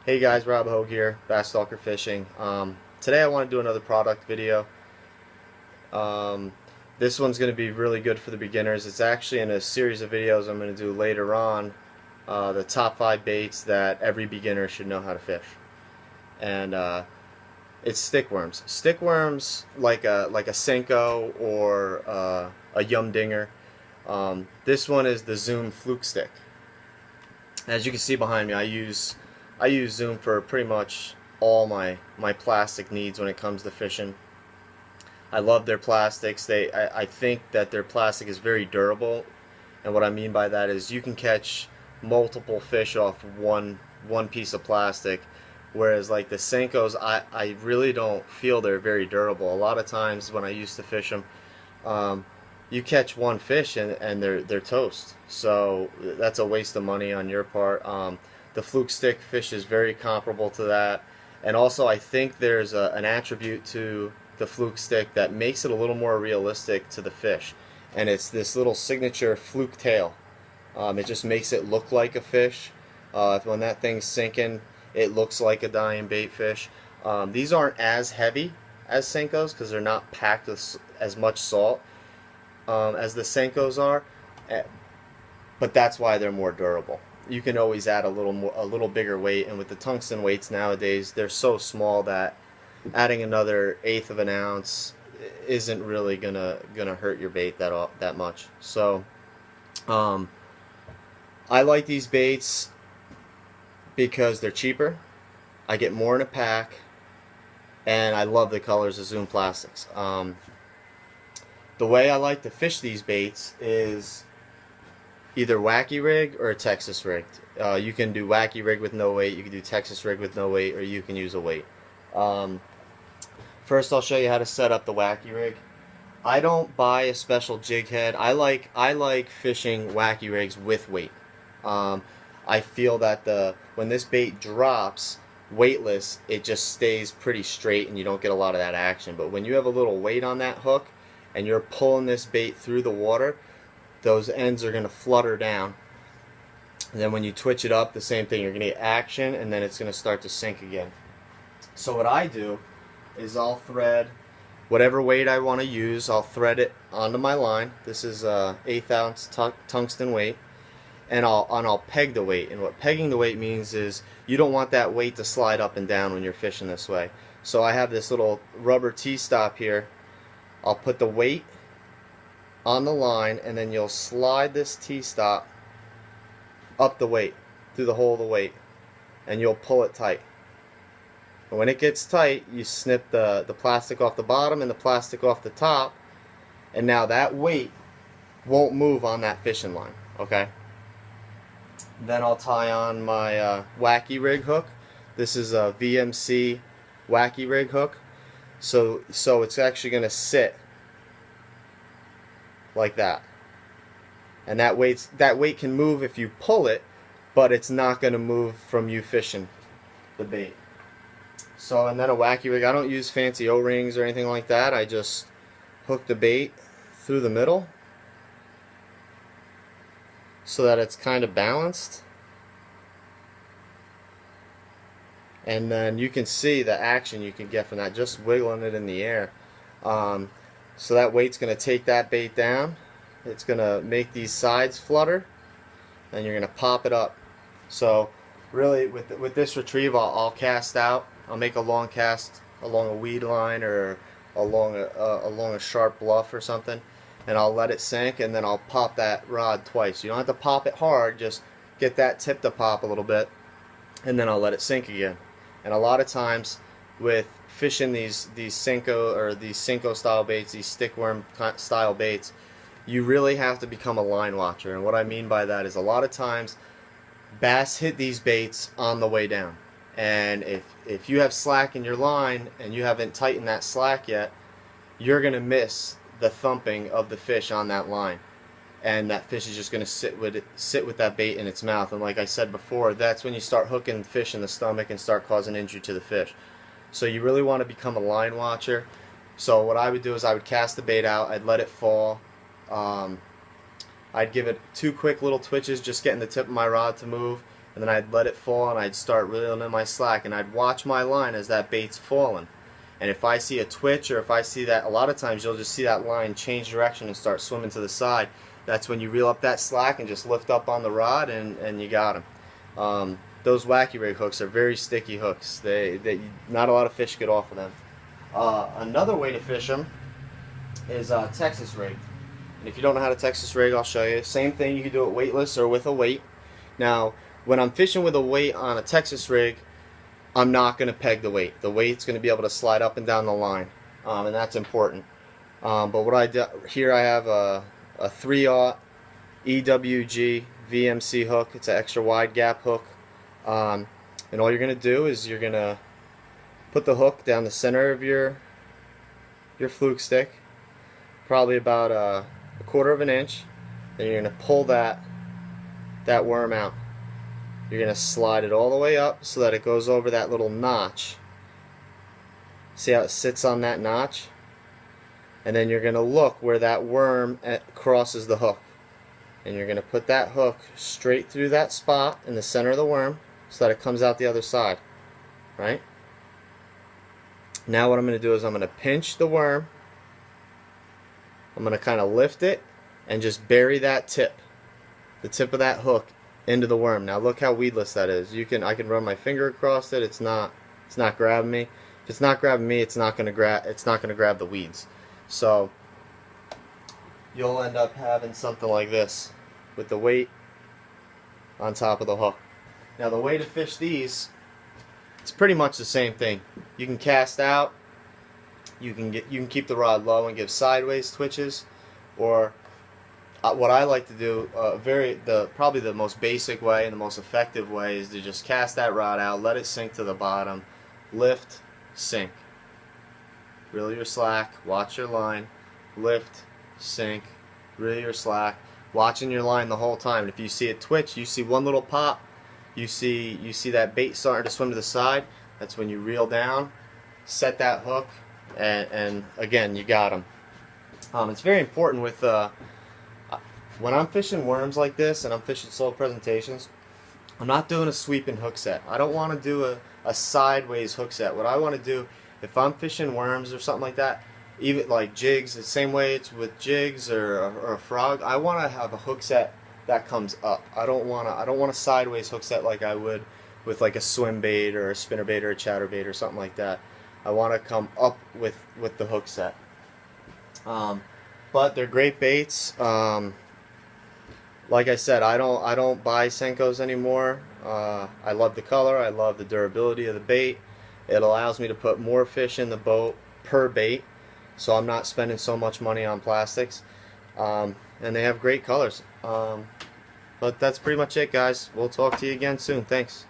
Hey guys, Rob Hogue here, Bass Stalker Fishing. Today I want to do another product video. Um, this one's going to be really good for the beginners. It's actually in a series of videos I'm going to do later on, the top 5 baits that every beginner should know how to fish. And it's stickworms. Stickworms like a Senko or a Yum Dinger. This one is the Zoom Fluke stick. As you can see behind me, I use Zoom for pretty much all my plastic needs when it comes to fishing. I love their plastics. I think that their plastic is very durable, and what I mean by that is you can catch multiple fish off one piece of plastic, whereas like the Senkos, I really don't feel they're very durable. A lot of times when I used to fish them, you catch one fish and they're toast. So that's a waste of money on your part. The Fluke stick fish is very comparable to that, and also I think there's an attribute to the Fluke stick that makes it a little more realistic to the fish, and it's this little signature fluke tail. It just makes it look like a fish. When that thing's sinking, it looks like a dying bait fish. These aren't as heavy as Senkos because they're not packed with as much salt as the Senkos are, but that's why they're more durable. You can always add a little bigger weight, and with the tungsten weights nowadays, they're so small that adding another 1/8 of an ounce isn't really gonna hurt your bait that much. So I like these baits because they're cheaper. I get more in a pack, and I love the colors of Zoom plastics. The way I like to fish these baits is either Wacky Rig or a Texas rig. You can do Wacky Rig with no weight, you can do Texas rig with no weight, or you can use a weight. First I'll show you how to set up the Wacky Rig. I don't buy a special jig head. I like fishing Wacky Rigs with weight. I feel that when this bait drops weightless, it just stays pretty straight and you don't get a lot of that action. But when you have a little weight on that hook and you're pulling this bait through the water, those ends are going to flutter down. And then when you twitch it up, the same thing. You're going to get action, and then it's going to start to sink again. So what I do is I'll thread whatever weight I want to use. I'll thread it onto my line. This is a 1/8 ounce tungsten weight, and I'll peg the weight. And what pegging the weight means is you don't want that weight to slide up and down when you're fishing this way. So I have this little rubber T-stop here. I'll put the weight on the line, and then you'll slide this T-stop up the weight, through the hole of the weight, and you'll pull it tight. And when it gets tight, you snip the plastic off the bottom and the plastic off the top, and now that weight won't move on that fishing line, okay? Then I'll tie on my Wacky Rig hook. This is a VMC Wacky Rig hook, so it's actually going to sit like that, and that weight can move if you pull it, but it's not going to move from you fishing the bait. So, and then a Wacky Rig, I don't use fancy O-rings or anything like that. I just hook the bait through the middle so that it's kind of balanced, and then you can see the action you can get from that, just wiggling it in the air. So that weight's going to take that bait down. It's going to make these sides flutter, and you're going to pop it up. So really with this retrieve, I'll cast out. I'll make a long cast along a weed line or along a sharp bluff or something, and I'll let it sink, and then I'll pop that rod twice. You don't have to pop it hard, just get that tip to pop a little bit, and then I'll let it sink again. And a lot of times with fishing these Senko or these Senko style baits, these stickworm style baits, you really have to become a line watcher. And what I mean by that is a lot of times bass hit these baits on the way down, and if you have slack in your line and you haven't tightened that slack yet, you're gonna miss the thumping of the fish on that line, and that fish is just gonna sit with that bait in its mouth. And like I said before, that's when you start hooking fish in the stomach and start causing injury to the fish. So you really want to become a line watcher. So what I would do is I would cast the bait out, I'd let it fall, I'd give it 2 quick little twitches, just getting the tip of my rod to move, and then I'd let it fall and I'd start reeling in my slack, and I'd watch my line as that bait's falling. And if I see a twitch, or if I see that, a lot of times you'll just see that line change direction and start swimming to the side. That's when you reel up that slack and just lift up on the rod, and you got them. Those Wacky Rig hooks are very sticky hooks. Not a lot of fish get off of them. Another way to fish them is Texas rigged. And if you don't know how to Texas rig, I'll show you. Same thing, you can do it weightless or with a weight. Now, when I'm fishing with a weight on a Texas rig, I'm not going to peg the weight. The weight's going to be able to slide up and down the line, and that's important. But what I do here, I have a 3/0 EWG VMC hook. It's an extra wide gap hook, and all you're going to do is you're going to put the hook down the center of your fluke stick, probably about a 1/4 of an inch. Then you're going to pull that worm out. You're going to slide it all the way up so that it goes over that little notch. See how it sits on that notch? And then you're going to look where that worm crosses the hook. And you're going to put that hook straight through that spot in the center of the worm so that it comes out the other side. Right? Now what I'm going to do is I'm going to pinch the worm. I'm going to kind of lift it and just bury that tip, the tip of that hook, into the worm. Now look how weedless that is. I can run my finger across it. It's not grabbing me. If it's not grabbing me, it's not going to grab the weeds. So you'll end up having something like this with the weight on top of the hook. Now the way to fish these, it's pretty much the same thing. You can cast out. You can keep the rod low and give sideways twitches, or what I like to do, probably the most basic way and the most effective way, is to just cast that rod out, let it sink to the bottom, lift, sink. Reel your slack, watch your line, lift, sink, reel your slack, watching your line the whole time. And if you see it twitch, you see one little pop, you see that bait starting to swim to the side, that's when you reel down, set that hook, and again, you got them. It's very important with when I'm fishing worms like this and I'm fishing slow presentations, I'm not doing a sweeping hook set. I don't want to do a sideways hook set. What I want to do, if I'm fishing worms or something like that, even like jigs, the same way it's with jigs or a frog, I want to have a hook set that comes up. I don't want a sideways hook set like I would with like a swim bait or a spinner bait or a chatter bait or something like that. I want to come up with the hook set. But they're great baits. Like I said, I don't buy Senkos anymore. I love the color. I love the durability of the bait. It allows me to put more fish in the boat per bait, so I'm not spending so much money on plastics. And they have great colors. But that's pretty much it, guys. We'll talk to you again soon. Thanks.